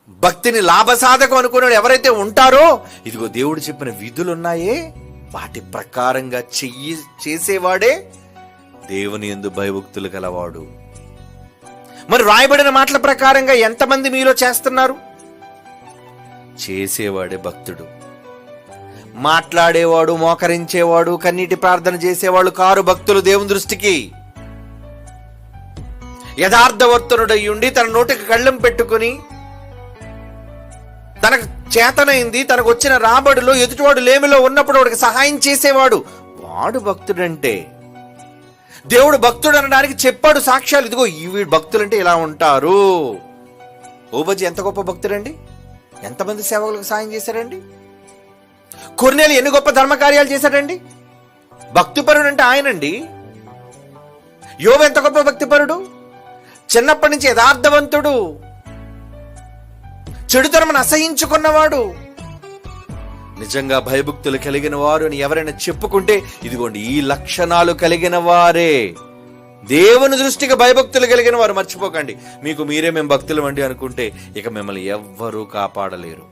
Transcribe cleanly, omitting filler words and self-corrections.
భక్తిని లాభసాధకం అనుకున్నాడు ఎవరైతే ఉంటారో, ఇదిగో దేవుడు చెప్పిన విధులు ఉన్నాయే వాటి ప్రకారంగా చేసేవాడే దేవుని యందు భయభక్తులు గలవాడు. మరి రాయబడిన మాటల ప్రకారంగా ఎంతమంది మీలో చేస్తున్నారు? చేసేవాడే భక్తుడు. మాట్లాడేవాడు, మోకరించేవాడు, కన్నీటి ప్రార్థన చేసేవాడు కారు భక్తులు దేవుని దృష్టికి. యథార్థవర్తనుడై ఉండి తన నోటికి కళ్ళెం పెట్టుకుని తనకు చేతనైంది, తనకు వచ్చిన రాబడిలో ఎదుటివాడు లేమిలో ఉన్నప్పుడు వాడికి సహాయం చేసేవాడు, వాడు భక్తుడంటే. దేవుడు భక్తుడు అనడానికి చెప్పాడు సాక్ష్యాలు. ఇదిగో ఈ భక్తులంటే ఇలా ఉంటారు. ఓబజ్జి ఎంత గొప్ప భక్తుడండి! ఎంతమంది సేవకులకు సాయం చేశారండి? కొర్నేలు ఎన్ని గొప్ప ధర్మకార్యాలు చేశాడండి? భక్తిపరుడు అంటే ఆయనండి. యోబు ఎంత గొప్ప భక్తిపరుడు! చిన్నప్పటి నుంచి యథార్థవంతుడు, చెడుతరమును అసహించుకున్నవాడు. నిజంగా భయభక్తులు కలిగిన వారు అని ఎవరైనా చెప్పుకుంటే ఇదిగోండి ఈ లక్షణాలు కలిగిన వారే. దేవుని దృష్టికి భయభక్తులు కలిగిన వారు. మర్చిపోకండి, మీకు మీరే మేము భక్తులు అండి అనుకుంటే ఇక మిమ్మల్ని ఎవ్వరూ కాపాడలేరు.